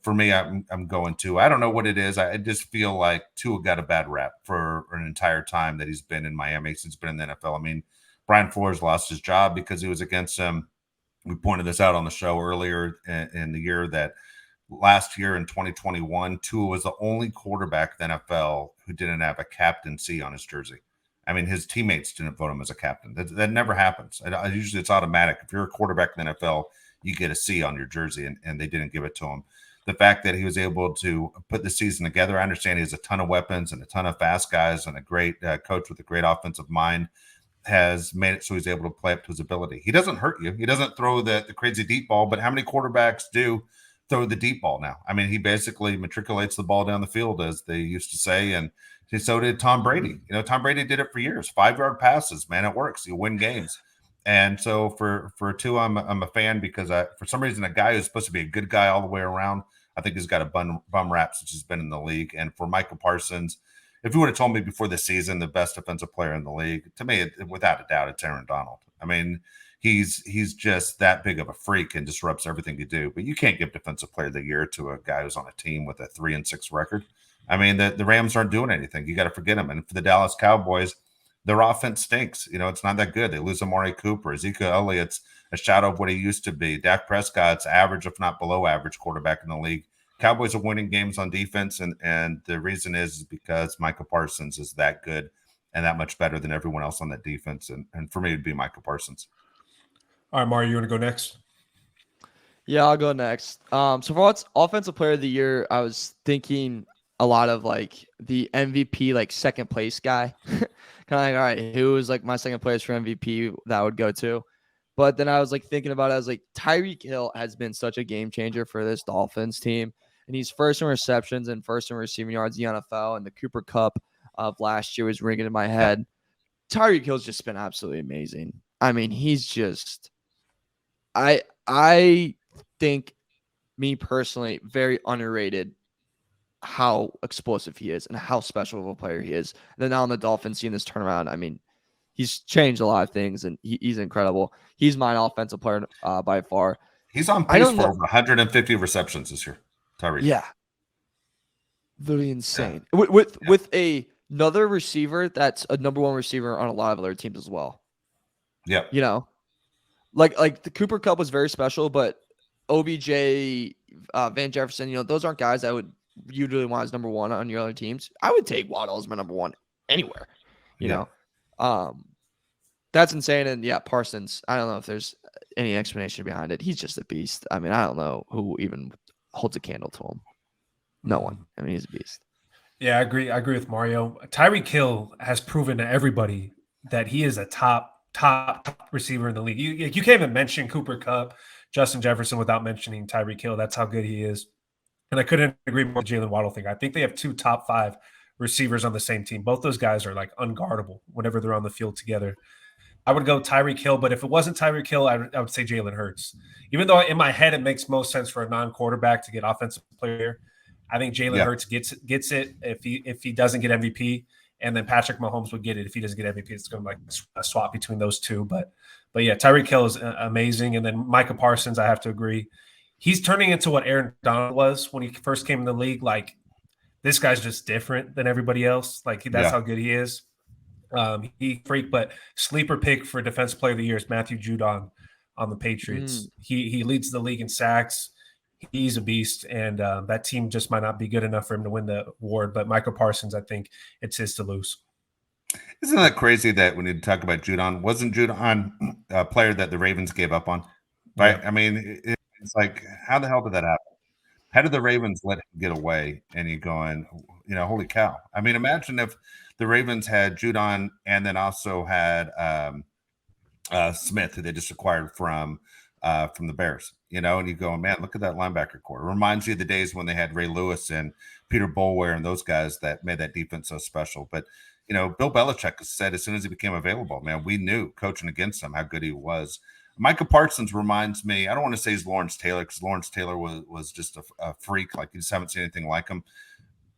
for me, I'm going Tua. I don't know what it is. I just feel like Tua got a bad rap for an entire time that he's been in Miami since he's been in the NFL. I mean, Brian Flores lost his job because he was against him. We pointed this out on the show earlier in the year that last year in 2021, Tua was the only quarterback in the NFL who didn't have a captaincy on his jersey. I mean, his teammates didn't vote him as a captain. That never happens. Usually it's automatic. If you're a quarterback in the NFL, you get a C on your jersey, and they didn't give it to him. The fact that he was able to put the season together, I understand he has a ton of weapons and a ton of fast guys and a great coach with a great offensive mind, has made it so he's able to play up to his ability. He doesn't hurt you. He doesn't throw the crazy deep ball, but how many quarterbacks do throw the deep ball now? I mean, he basically matriculates the ball down the field, as they used to say, and so did Tom Brady. Tom Brady did it for years. 5-yard passes, man, it works. You win games. And so for Tua, I'm a fan because for some reason, a guy who's supposed to be a good guy all the way around, I think he's got a bum rap since he's been in the league. And for Micah Parsons, if you would have told me before the season the best defensive player in the league, to me, without a doubt, it's Aaron Donald. I mean, he's just that big of a freak and disrupts everything you do. But you can't give defensive player of the year to a guy who's on a team with a 3-6 record. I mean, the Rams aren't doing anything. You got to forget them. And for the Dallas Cowboys, their offense stinks. It's not that good. They lose Amari Cooper. Ezekiel Elliott's a shadow of what he used to be. Dak Prescott's average, if not below average, quarterback in the league. Cowboys are winning games on defense, and the reason is because Micah Parsons is that good and that much better than everyone else on that defense. And for me, it'd be Micah Parsons. All right, Mario, you want to go next? Yeah, I'll go next. So for offensive player of the year, I was thinking a lot of like the MVP, like second place guy. Kind of like, all right, who is like my second place for MVP that I would go to? But then I was like thinking about it. I was like, Tyreek Hill has been such a game changer for this Dolphins team. And he's first in receptions and first in receiving yards in the NFL. And the Cooper Cup of last year was ringing in my head. Tyreek Hill's just been absolutely amazing. I mean, he's just I think, me personally, very underrated how explosive he is and how special of a player he is. And then now on the Dolphins seeing this turnaround, I mean, he's changed a lot of things and he's incredible. He's my offensive player by far. He's on pace for over 150 receptions this year, Tyreek. Yeah. Literally insane. Yeah. With another receiver that's a number one receiver on a lot of other teams as well. Yeah. You know, like the Cooper Cup was very special, but OBJ, Van Jefferson, you know, those aren't guys that would usually want as number one on your other teams. I would take Waddle as my number one anywhere, you know. That's insane. And yeah, Parsons, I don't know if there's any explanation behind it. He's just a beast. I mean, I don't know who even holds a candle to him. No one. I mean, he's a beast. Yeah, I agree with Mario. Tyreek Hill has proven to everybody that he is a top receiver in the league. You can't even mention Cooper Kupp, Justin Jefferson without mentioning Tyreek Hill. That's how good he is. And I couldn't agree more with the Jalen Waddle thing. I think they have 2 top 5 receivers on the same team. Both those guys are like unguardable whenever they're on the field together. I would go Tyreek Hill, but if it wasn't Tyreek Hill, I would say Jalen Hurts. Even though in my head it makes most sense for a non-quarterback to get offensive player, I think Jalen Hurts gets it if he doesn't get MVP, and then Patrick Mahomes would get it if he doesn't get MVP. It's going to be like a swap between those two. But yeah, Tyreek Hill is amazing, and then Micah Parsons, I have to agree, he's turning into what Aaron Donald was when he first came in the league. Like, this guy's just different than everybody else. Like, that's how good he is. He freak, but sleeper pick for Defensive Player of the Year is Matthew Judon on the Patriots. He leads the league in sacks. He's a beast, and that team just might not be good enough for him to win the award. But Michael Parsons, I think it's his to lose. Isn't that crazy that when you talk about Judon, wasn't Judon a player that the Ravens gave up on? Right? Yeah. I mean, it's like, how the hell did that happen? How did the Ravens let him get away? And you're going, you know, holy cow. I mean, imagine if the Ravens had Judon and then also had Smith, who they just acquired from the Bears, you know, and you go, man, look at that linebacker core. It reminds you of the days when they had Ray Lewis and Peter Boulware and those guys that made that defense so special. But, you know, Bill Belichick said as soon as he became available, man, we knew coaching against him how good he was. Micah Parsons reminds me, I don't want to say he's Lawrence Taylor, because Lawrence Taylor was just a freak. Like, you just haven't seen anything like him.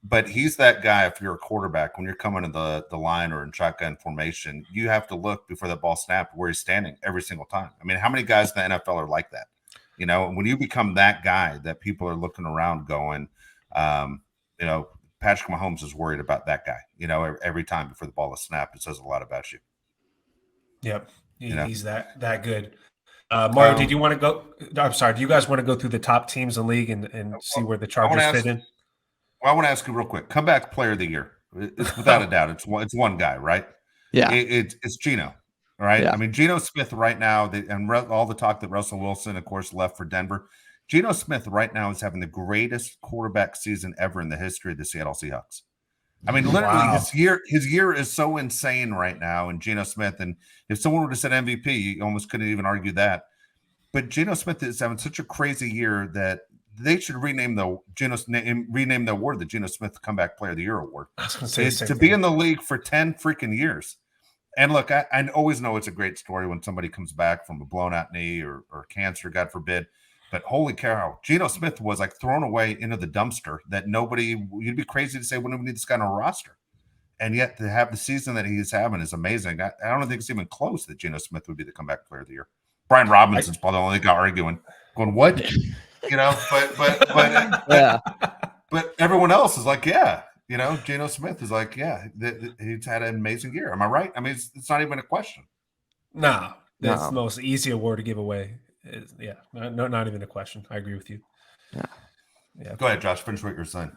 But he's that guy, if you're a quarterback, when you're coming to the line or in shotgun formation, you have to look before that ball snapped where he's standing every single time. I mean, how many guys in the NFL are like that? You know, when you become that guy that people are looking around going, you know, Patrick Mahomes is worried about that guy, you know, every time before the ball is snapped. It says a lot about you. Yep. He's that good. Mario, did you want to go? I'm sorry. Do you guys want to go through the top teams in the league and see where the Chargers fit in? Well, I want to ask you real quick. Comeback player of the year. It's without a doubt. It's one guy, right? Yeah. It's Geno, right? Yeah. I mean, Geno Smith right now, and all the talk that Russell Wilson, of course, left for Denver. Geno Smith right now is having the greatest quarterback season ever in the history of the Seattle Seahawks. I mean, literally, his year is so insane right now. And Geno Smith, and if someone were to say MVP, you almost couldn't even argue that. But Geno Smith is having such a crazy year that they should rename the award the Geno Smith Comeback Player of the Year award. It's to be in the league for 10 freaking years. And look, I always know it's a great story when somebody comes back from a blown out knee or cancer, God forbid. But holy cow, Geno Smith was like thrown away into the dumpster that you'd be crazy to say, we don't need this guy on a roster. And yet to have the season that he's having is amazing. I don't think it's even close that Geno Smith would be the Comeback Player of the Year. Brian Robinson's probably the only guy arguing, going, what? You know, but yeah. But everyone else is like, yeah, you know, Geno Smith is like, yeah, he's had an amazing year. Am I right? I mean, it's not even a question. No, that's the most easy award to give away. Not even a question. I agree with you. Yeah. Go ahead, Josh. Finish what you're saying.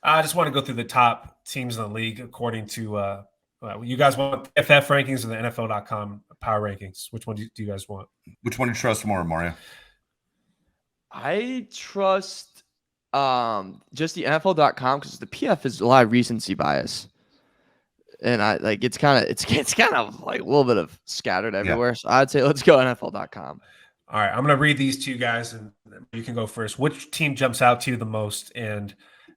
I just want to go through the top teams in the league according to you guys want FF rankings or the NFL.com power rankings. Which one do you guys want? Which one do you trust more, Mario? I trust just the NFL.com, because the PF is a lot of recency bias. And I like it's kind of like a little bit of scattered everywhere. So I'd say let's go NFL.com. All right, I'm going to read these to you guys, and you can go first. Which team jumps out to you the most? And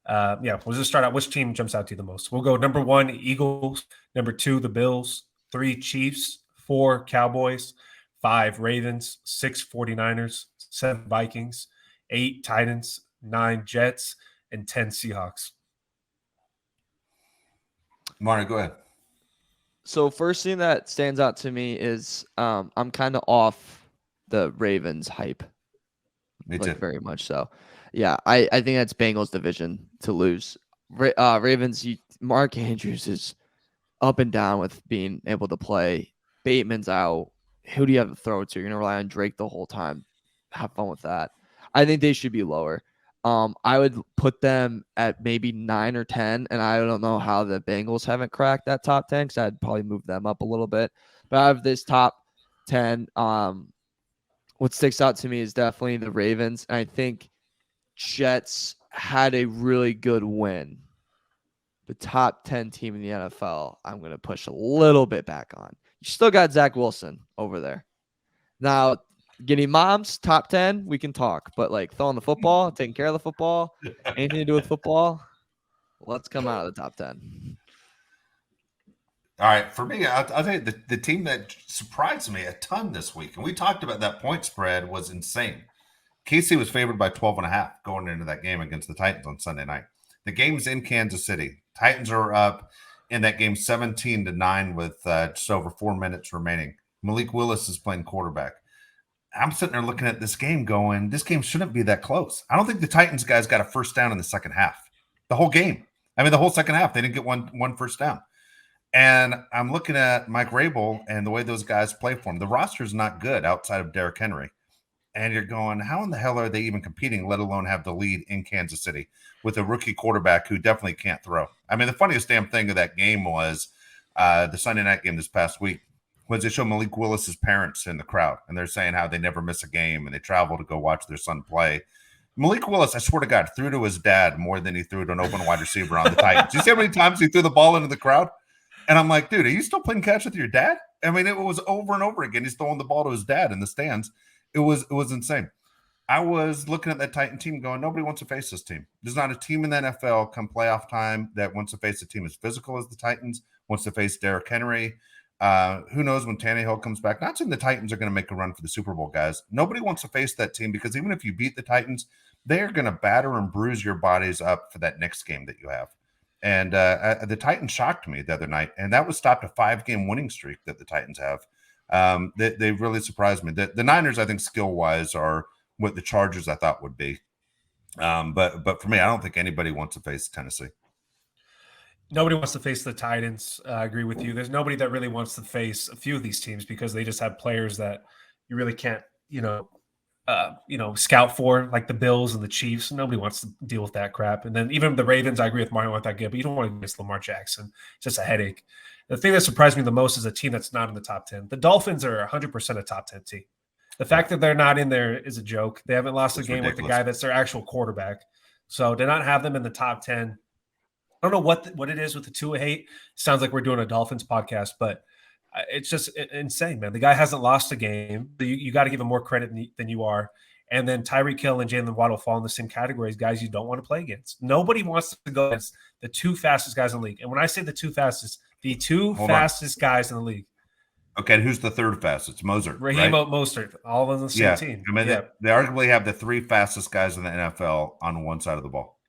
we'll just start out. Which team jumps out to you the most? We'll go number 1, Eagles. Number 2, the Bills. 3, Chiefs. 4, Cowboys. 5, Ravens. 6, 49ers. 7, Vikings. 8, Titans. 9, Jets. And 10, Seahawks. Mario, go ahead. So first thing that stands out to me is I'm kind of off the Ravens hype. Me too. Very much so. Yeah, I think that's Bengals division to lose. Ravens, Mark Andrews is up and down with being able to play. Bateman's out. Who do you have to throw to? You're going to rely on Drake the whole time. Have fun with that. I think they should be lower. I would put them at maybe 9 or 10, and I don't know how the Bengals haven't cracked that top 10, because I'd probably move them up a little bit. But out of this top 10, what sticks out to me is definitely the Ravens. And I think Jets had a really good win. The top 10 team in the NFL, I'm going to push a little bit back on. You still got Zach Wilson over there. Now, getting moms, top 10, we can talk. But like throwing the football, taking care of the football, anything to do with football, let's come out of the top 10. All right, for me, I'll tell you the team that surprised me a ton this week, and we talked about that point spread, was insane. KC was favored by 12.5 going into that game against the Titans on Sunday night. The game's in Kansas City. Titans are up in that game 17-9 with just over 4 minutes remaining. Malik Willis is playing quarterback. I'm sitting there looking at this game going, this game shouldn't be that close. I don't think the Titans guys got a first down in the second half. The whole game. I mean, the whole second half, they didn't get one first down. And I'm looking at Mike Rabel and the way those guys play for him. The roster is not good outside of Derrick Henry. And you're going, how in the hell are they even competing, let alone have the lead in Kansas City with a rookie quarterback who definitely can't throw? I mean, the funniest damn thing of that game was the Sunday night game this past week was they show Malik Willis's parents in the crowd, and they're saying how they never miss a game and they travel to go watch their son play. Malik Willis, I swear to God, threw to his dad more than he threw to an open wide receiver on the Titans. You see how many times he threw the ball into the crowd? And I'm like, dude, are you still playing catch with your dad? I mean, it was over and over again. He's throwing the ball to his dad in the stands. It was insane. I was looking at that Titan team going, nobody wants to face this team. There's not a team in the NFL come playoff time that wants to face a team as physical as the Titans, wants to face Derrick Henry. Who knows when Tannehill comes back? Not saying the Titans are going to make a run for the Super Bowl, guys. Nobody wants to face that team because even if you beat the Titans, they are going to batter and bruise your bodies up for that next game that you have. And the Titans shocked me the other night, and that was stopped a 5-game winning streak that the Titans have. They really surprised me. The Niners, I think, skill-wise, are what the Chargers I thought would be. But for me, I don't think anybody wants to face Tennessee. Nobody wants to face the Titans. I agree with you. There's nobody that really wants to face a few of these teams because they just have players that you really can't, scout for, like the Bills and the Chiefs. Nobody wants to deal with that crap. And then even the Ravens, I agree with Mario, not that good, but you don't want to miss Lamar Jackson. It's just a headache. The thing that surprised me the most is a team that's not in the top 10. The Dolphins are 100% a top 10 team. The fact that they're not in there is a joke. They haven't lost a game with the guy that's their actual quarterback. So to not have them in the top 10, I don't know what it is with the Tua hate. Sounds like we're doing a Dolphins podcast, but it's just insane, man. The guy hasn't lost a game. You got to give him more credit than you are. And then Tyreek Hill and Jalen Waddle fall in the same category as guys you don't want to play against. Nobody wants to go against the two fastest guys in the league. And when I say the two fastest guys in the league. Okay, and who's the third fastest? Mostert. Raheem Mostert, all on the same team. I mean, they arguably have the 3 fastest guys in the NFL on one side of the ball.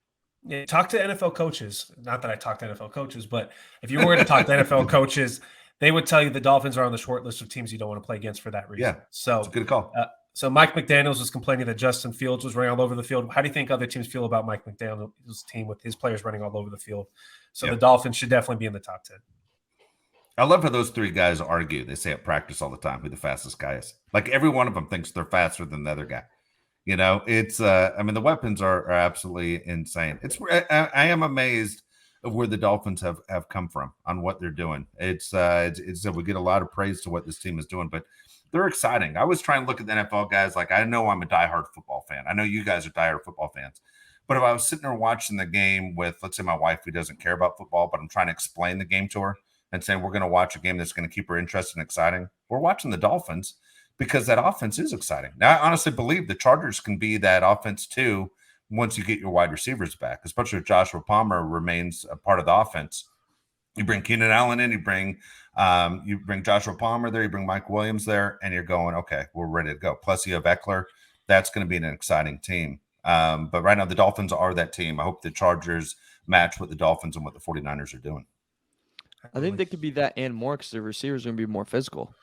Yeah, talk to NFL coaches. Not that I talk to NFL coaches, but if you were to talk to NFL coaches, they would tell you the Dolphins are on the short list of teams you don't want to play against for that reason. Yeah, so it's a good call. So Mike McDaniels was complaining that Justin Fields was running all over the field. How do you think other teams feel about Mike McDaniels' team with his players running all over the field? So the Dolphins should definitely be in the top 10. I love how those 3 guys argue. They say at practice all the time who the fastest guy is. Like every one of them thinks they're faster than the other guy. It's the weapons are absolutely insane. I am amazed of where the Dolphins have come from on what they're doing. It's we get a lot of praise to what this team is doing, but they're exciting. I was trying to look at the NFL guys. Like, I know I'm a diehard football fan. I know you guys are diehard football fans, But if I was sitting there watching the game with, let's say, my wife who doesn't care about football, but I'm trying to explain the game to her and saying we're going to watch a game that's going to keep her interested and exciting, we're watching the Dolphins because that offense is exciting. Now, I honestly believe the Chargers can be that offense too once you get your wide receivers back, especially if Joshua Palmer remains a part of the offense. You bring Keenan Allen in, you bring Joshua Palmer there, you bring Mike Williams there, and you're going, okay, we're ready to go. Plus you have Eckler. That's going to be an exciting team. But right now the Dolphins are that team. I hope the Chargers match what the Dolphins and what the 49ers are doing. I think they could be that and more because the receivers are going to be more physical.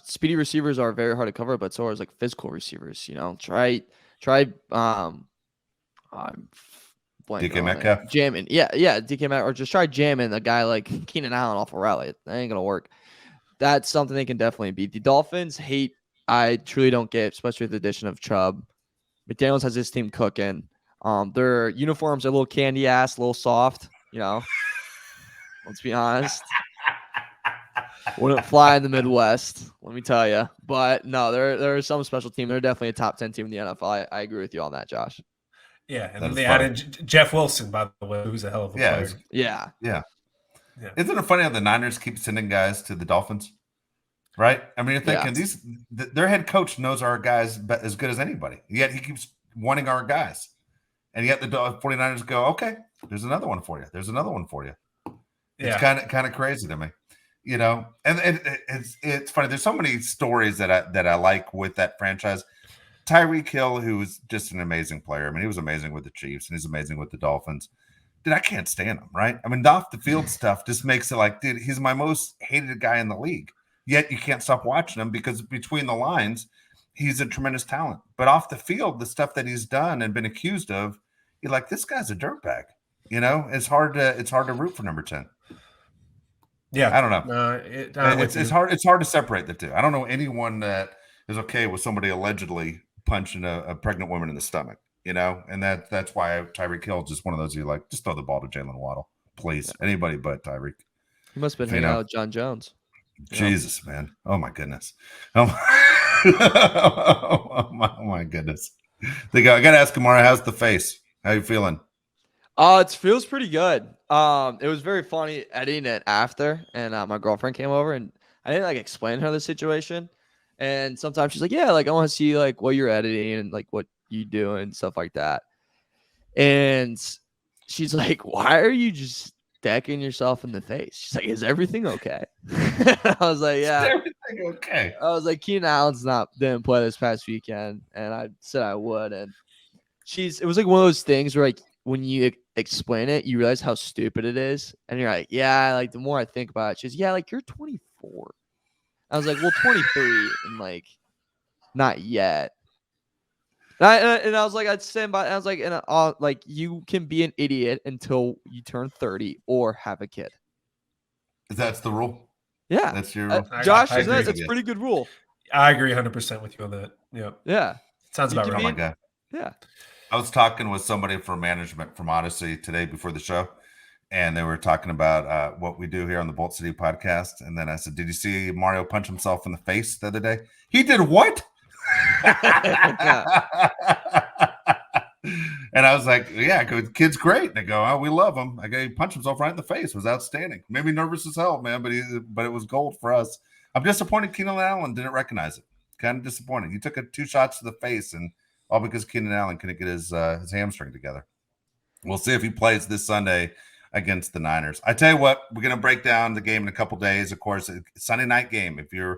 Speedy receivers are very hard to cover, but so are like physical receivers. Try I'm DK Metcalf jamming. Yeah, DK Metcalf, or just try jamming a guy like Keenan Allen off a rally. That ain't gonna work. That's something they can definitely beat. The Dolphins hate. I truly don't get, especially with the addition of Chubb. McDaniels has his team cooking. Their uniforms are a little candy ass, a little soft. Let's be honest. Wouldn't fly in the Midwest, let me tell you. But no, they're some special team. They're definitely a top 10 team in the NFL. I agree with you on that, Josh. Yeah, and then they added Jeff Wilson, by the way, who's a hell of a player. Yeah. Isn't it funny how the Niners keep sending guys to the Dolphins? Right? I mean, you're thinking their head coach knows our guys as good as anybody. Yet he keeps wanting our guys. And yet the 49ers go, okay, there's another one for you. There's another one for you. It's kind of crazy to me. And it's funny. There's so many stories that I like with that franchise. Tyreek Hill, who was just an amazing player. I mean, he was amazing with the Chiefs and he's amazing with the Dolphins. Dude, I can't stand him, right? I mean, the off the field stuff just makes it like, dude, he's my most hated guy in the league. Yet you can't stop watching him because between the lines, he's a tremendous talent. But off the field, the stuff that he's done and been accused of, you're like, this guy's a dirtbag. It's hard to root for number 10. Yeah, I don't know. It's hard. It's hard to separate the two. I don't know anyone that is okay with somebody allegedly punching a pregnant woman in the stomach. And that's why Tyreek Hill is just one of those. You like, just throw the ball to Jalen Waddle, please. Yeah. Anybody but Tyreek. He must have been hanging out with John Jones. Jesus, man! Oh my goodness! Oh my goodness! I got to ask Kamara, how's the face? How you feeling? It feels pretty good. It was very funny editing it after, and my girlfriend came over, and I didn't explain her the situation. And sometimes she's like, "Yeah, I want to see what you're editing and what you do and stuff like that." And she's like, "Why are you just decking yourself in the face?" She's like, "Is everything okay?" I was like, "Yeah, is everything okay?" I was like, "Keenan Allen's didn't play this past weekend," and I said I would, and it was one of those things where when you explain it, you realize how stupid it is, and you're like, "Yeah." The more I think about it, she's, "Yeah, you're 24." I was like, "Well, 23, and not yet." And I was like, I'd stand by. I was like, you can be an idiot until you turn 30 or have a kid. That's the rule. Yeah, that's your rule. Josh. That's a pretty good rule. I agree 100% with you on that. Yeah. Sounds about right. Oh my God. Yeah. I was talking with somebody from management from Odyssey today before the show, and they were talking about what we do here on the Bolt City podcast. And then I said, "Did you see Mario punch himself in the face the other day?" He did what? And I was like, "Yeah, kid's great." And they go, "Oh, we love him." I go, "He punched himself right in the face. It was outstanding. Maybe nervous as hell, man, but it was gold for us." I'm disappointed Keenan Allen didn't recognize it. Kind of disappointed. He took 2 shots to the face, and all because Keenan Allen couldn't get his hamstring together. We'll see if he plays this Sunday against the Niners. I tell you what, we're going to break down the game in a couple days. Of course, Sunday night game. If you're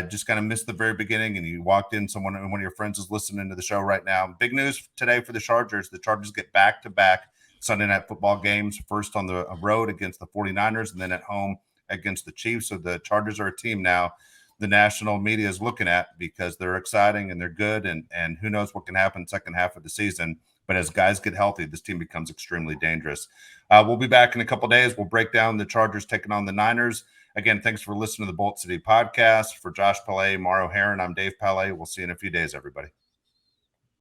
just kind of missed the very beginning and you walked in, one of your friends is listening to the show right now. Big news today for the Chargers. The Chargers get back-to-back Sunday night football games, first on the road against the 49ers and then at home against the Chiefs. So the Chargers are a team now the national media is looking at because they're exciting and they're good, and who knows what can happen second half of the season. But as guys get healthy, this team becomes extremely dangerous. We'll be back in a couple days. We'll break down the Chargers taking on the Niners. Again, thanks for listening to the Bolt City podcast. For Josh Palet, Mario Herron, I'm Dave Palet. We'll see you in a few days, everybody.